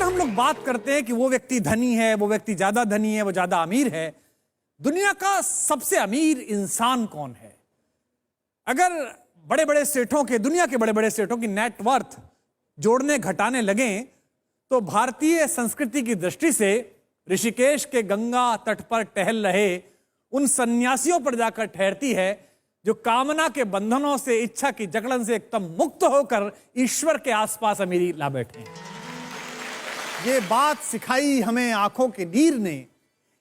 अगर हम लोग बात करते हैं कि वो व्यक्ति धनी है, वो व्यक्ति ज्यादा धनी है, वो ज्यादा अमीर है, दुनिया का सबसे अमीर इंसान कौन है? अगर बड़े बड़े सेठों के, दुनिया के बड़े बड़े सेठों की नेटवर्थ जोड़ने घटाने लगें तो भारतीय संस्कृति की दृष्टि से ऋषिकेश के गंगा तट पर टहल रहे उन सन्यासियों पर जाकर ठहरती है जो कामना के बंधनों से, इच्छा की जकड़न से एकदम मुक्त होकर ईश्वर के आसपास अमीरी ला बैठे हैं। ये बात सिखाई हमें आंखों की नीर ने,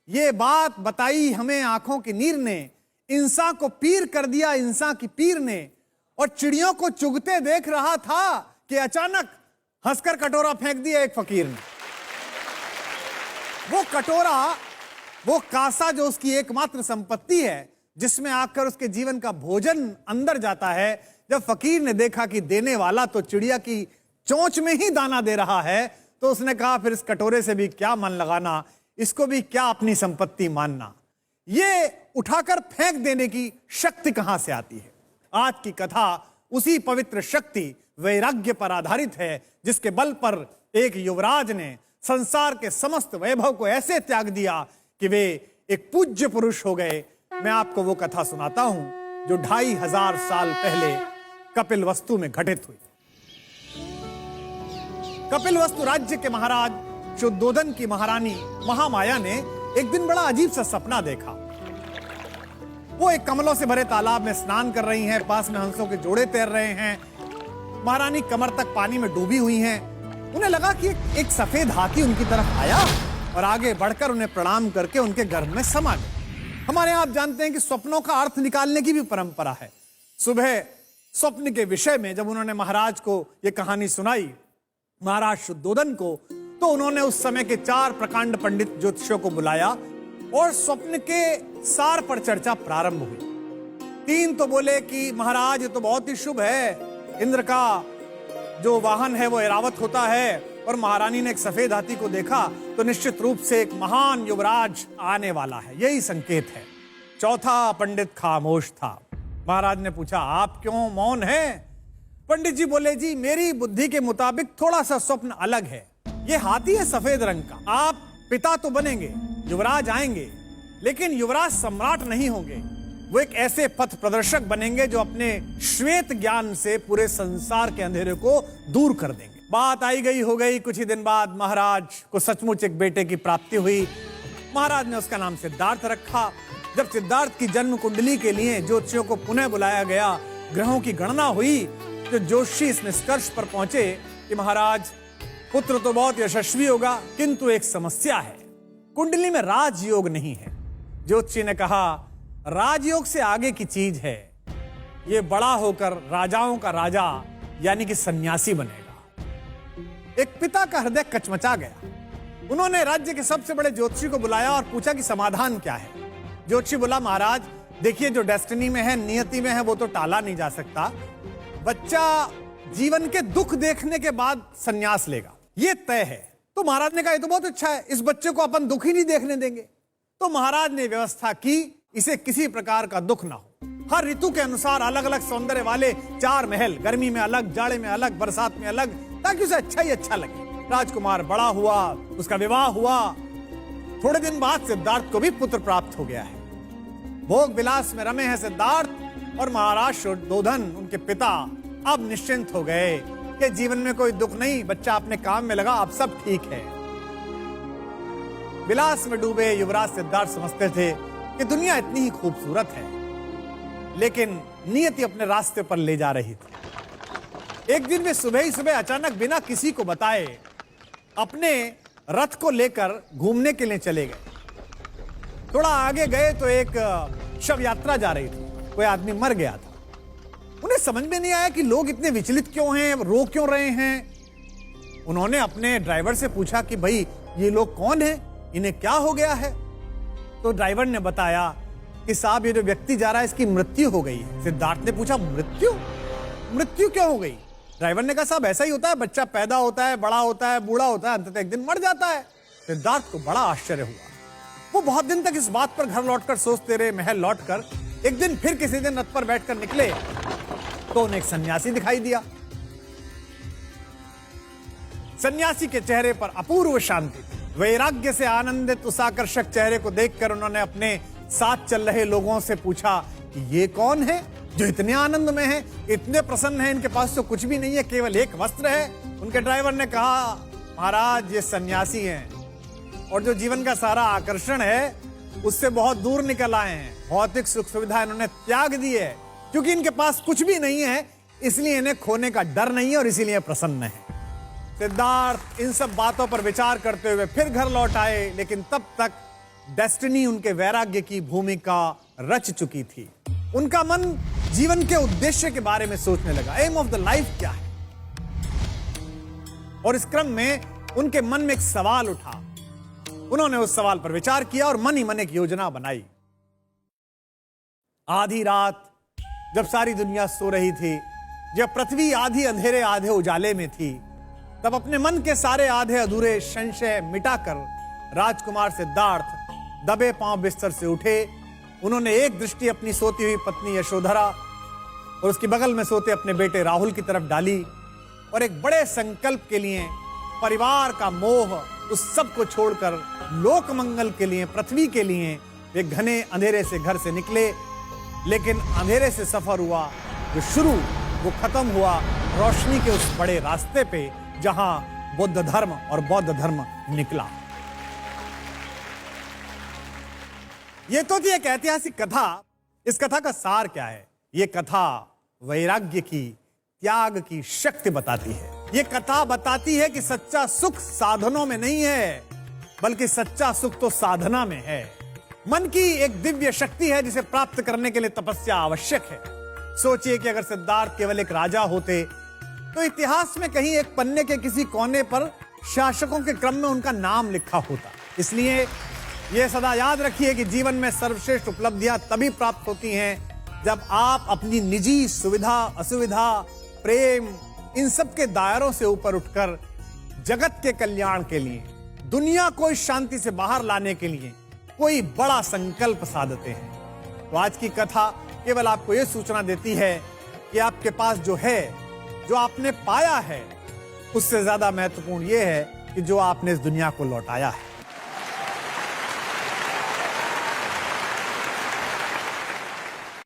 ये बात बताई हमें आंखों की नीर ने, इंसान को पीर कर दिया इंसान की पीर ने। और चिड़ियों को चुगते देख रहा था कि अचानक हंसकर कटोरा फेंक दिया एक फकीर ने। वो कटोरा, वो कासा जो उसकी एकमात्र संपत्ति है, जिसमें आकर उसके जीवन का भोजन अंदर जाता है, जब फकीर ने देखा कि देने वाला तो चिड़िया की चोंच में ही दाना दे रहा है, तो उसने कहा फिर इस कटोरे से भी क्या मन लगाना, इसको भी क्या अपनी संपत्ति मानना। ये उठाकर फेंक देने की शक्ति कहां से आती है? आज की कथा उसी पवित्र शक्ति वैराग्य पर आधारित है, जिसके बल पर एक युवराज ने संसार के समस्त वैभव को ऐसे त्याग दिया कि वे एक पूज्य पुरुष हो गए। मैं आपको वो कथा सुनाता हूं जो 2500 साल पहले कपिलवस्तु में घटित हुई। कपिलवस्तु राज्य के महाराज शुद्धोधन की महारानी महामाया ने एक दिन बड़ा अजीब सा सपना देखा। वो एक कमलों से भरे तालाब में स्नान कर रही हैं, पास में हंसों के जोड़े तैर रहे हैं, महारानी कमर तक पानी में डूबी हुई हैं। उन्हें लगा कि एक सफेद हाथी उनकी तरफ आया और आगे बढ़कर उन्हें प्रणाम करके उनके गर्भ में समा गया। हमारे यहाँ आप जानते हैं कि स्वप्नों का अर्थ निकालने की भी परंपरा है। सुबह स्वप्न के विषय में जब उन्होंने महाराज को यह कहानी सुनाई, महाराज शुद्धोधन को, तो उन्होंने उस समय के 4 प्रकांड पंडित ज्योतिषियों को बुलाया और स्वप्न के सार पर चर्चा प्रारंभ हुई। 3 तो बोले कि महाराज ये तो बहुत ही शुभ है, इंद्र का जो वाहन है वो ऐरावत होता है, और महारानी ने एक सफेद हाथी को देखा तो निश्चित रूप से एक महान युवराज आने वाला है, यही संकेत है। 4था पंडित खामोश था। महाराज ने पूछा आप क्यों मौन हैं? पंडित जी बोले जी मेरी बुद्धि के मुताबिक थोड़ा सा स्वप्न अलग है। ये हाथी है सफेद रंग का, आप पिता तो बनेंगे, युवराज आएंगे, लेकिन युवराज सम्राट नहीं होंगे। वो एक ऐसे पथ प्रदर्शक बनेंगे जो अपने श्वेत ज्ञान से पूरे संसार के अंधेरे को दूर कर देंगे। बात आई गई हो गई। कुछ ही दिन बाद महाराज को सचमुच एक बेटे की प्राप्ति हुई। महाराज ने उसका नाम सिद्धार्थ रखा। जब सिद्धार्थ की जन्म कुंडली के लिए ज्योतिषियों को पुनः बुलाया गया, ग्रहों की गणना हुई, तो ज्योतिषी इस निष्कर्ष पर पहुंचे कि महाराज पुत्र तो बहुत यशस्वी होगा, किंतु एक समस्या है, कुंडली में राजयोग नहीं है। ज्योतिषी ने कहा राजयोग से आगे की चीज है, ये बड़ा होकर राजाओं का राजा यानी कि सन्यासी बनेगा। एक पिता का हृदय कचमचा गया। उन्होंने राज्य के सबसे बड़े ज्योतिषी को बुलाया और पूछा कि समाधान क्या है। ज्योतिषी बोला महाराज देखिए जो डेस्टिनी में है, नियति में है, वो तो टाला नहीं जा सकता। बच्चा जीवन के दुख देखने के बाद संन्यास लेगा, ये तय है। तो महाराज ने कहा ये तो बहुत अच्छा है, इस बच्चे को अपन दुख ही नहीं देखने देंगे। तो महाराज ने व्यवस्था की इसे किसी प्रकार का दुख ना हो। हर ऋतु के अनुसार अलग अलग सौंदर्य वाले 4 महल, गर्मी में अलग, जाड़े में अलग, बरसात में अलग, ताकि उसे अच्छा ही अच्छा लगे। राजकुमार बड़ा हुआ, उसका विवाह हुआ। थोड़े दिन बाद सिद्धार्थ को भी पुत्र प्राप्त हो गया है। भोग विलास में रमे हैं सिद्धार्थ, और महाराज शुद्धोधन उनके पिता अब निश्चिंत हो गए कि जीवन में कोई दुख नहीं, बच्चा अपने काम में लगा, अब सब ठीक है। विलास में डूबे युवराज सिद्धार्थ समझते थे कि दुनिया इतनी ही खूबसूरत है, लेकिन नियति अपने रास्ते पर ले जा रही थी। एक दिन वे सुबह ही सुबह अचानक बिना किसी को बताए अपने रथ को लेकर घूमने के लिए चले गए। थोड़ा आगे गए तो एक शव यात्रा जा रही थी, कोई आदमी मर गया था। उन्हें समझ में नहीं आया कि लोग इतने विचलित क्यों हैं, रो क्यों रहे हैं। उन्होंने अपने ड्राइवर से पूछा कि भाई ये लोग कौन हैं, इन्हें क्या हो गया है। तो ड्राइवर ने बताया कि साहब ये जो व्यक्ति जा रहा है इसकी मृत्यु हो गई है। सिद्धार्थ ने पूछा मृत्यु? मृत्यु क्यों हो गई? ड्राइवर ने कहा साहब ऐसा ही होता है, बच्चा पैदा होता है, बड़ा होता है, बूढ़ा होता है, अंततः एक दिन मर जाता है। सिद्धार्थ को बड़ा आश्चर्य हुआ। वो बहुत दिन तक इस बात पर घर लौटकर सोचते रहे। महल लौटकर एक दिन फिर किसी दिन रथ पर बैठकर निकले तो उन्हें एक सन्यासी दिखाई दिया। सन्यासी के चेहरे पर अपूर्व शांति थी। वैराग्य से आनंदित उस आकर्षक चेहरे को देखकर उन्होंने अपने साथ चल रहे लोगों से पूछा कि ये कौन है जो इतने आनंद में है, इतने प्रसन्न है, इनके पास तो कुछ भी नहीं है, केवल एक वस्त्र है। उनके ड्राइवर ने कहा, महाराज ये सन्यासी हैं और जो जीवन का सारा आकर्षण है उससे बहुत दूर निकल आए हैं। भौतिक सुख सुविधा इन्होंने त्याग दी है, क्योंकि इनके पास कुछ भी नहीं है, इसलिए इन्हें खोने का डर नहीं है और इसीलिए प्रसन्न है। सिद्धार्थ इन सब बातों पर विचार करते हुए फिर घर लौट आए, लेकिन तब तक डेस्टिनी उनके वैराग्य की भूमिका रच चुकी थी। उनका मन जीवन के उद्देश्य के बारे में सोचने लगा। एम ऑफ द लाइफ क्या है? और इस क्रम में उनके मन में एक सवाल उठा। उन्होंने उस सवाल पर विचार किया और मन ही मन एक योजना बनाई। आधी रात जब सारी दुनिया सो रही थी, जब पृथ्वी आधी अंधेरे आधे उजाले में थी, तब अपने मन के सारे आधे अधूरे संशय मिटाकर राजकुमार सिद्धार्थ दबे पांव बिस्तर से उठे। उन्होंने एक दृष्टि अपनी सोती हुई पत्नी यशोधरा और उसकी बगल में सोते अपने बेटे राहुल की तरफ डाली और एक बड़े संकल्प के लिए, परिवार का मोह, उस सब को छोड़कर लोक मंगल के लिए, पृथ्वी के लिए वे घने अंधेरे से घर से निकले। लेकिन अंधेरे से सफर हुआ जो शुरू वो खत्म हुआ रोशनी के उस बड़े रास्ते पे जहां बुद्ध धर्म और बौद्ध धर्म निकला। यह तो थी एक ऐतिहासिक कथा। इस कथा का सार क्या है? यह कथा वैराग्य की, त्याग की शक्ति बताती है। यह कथा बताती है कि सच्चा सुख साधनों में नहीं है, बल्कि सच्चा सुख तो साधना में है। मन की एक दिव्य शक्ति है जिसे प्राप्त करने के लिए तपस्या आवश्यक है। सोचिए कि अगर सिद्धार्थ केवल एक राजा होते तो इतिहास में कहीं एक पन्ने के किसी कोने पर शासकों के क्रम में उनका नाम लिखा होता। इसलिए यह सदा याद रखिए कि जीवन में सर्वश्रेष्ठ उपलब्धियां तभी प्राप्त होती हैं जब आप अपनी निजी सुविधा, असुविधा, प्रेम, इन सब के दायरों से ऊपर उठकर जगत के कल्याण के लिए, दुनिया को इस शांति से बाहर लाने के लिए कोई बड़ा संकल्प साधते हैं। तो आज की कथा केवल आपको यह सूचना देती है कि आपके पास जो है, जो आपने पाया है, उससे ज्यादा महत्वपूर्ण यह है कि जो आपने इस दुनिया को लौटाया है।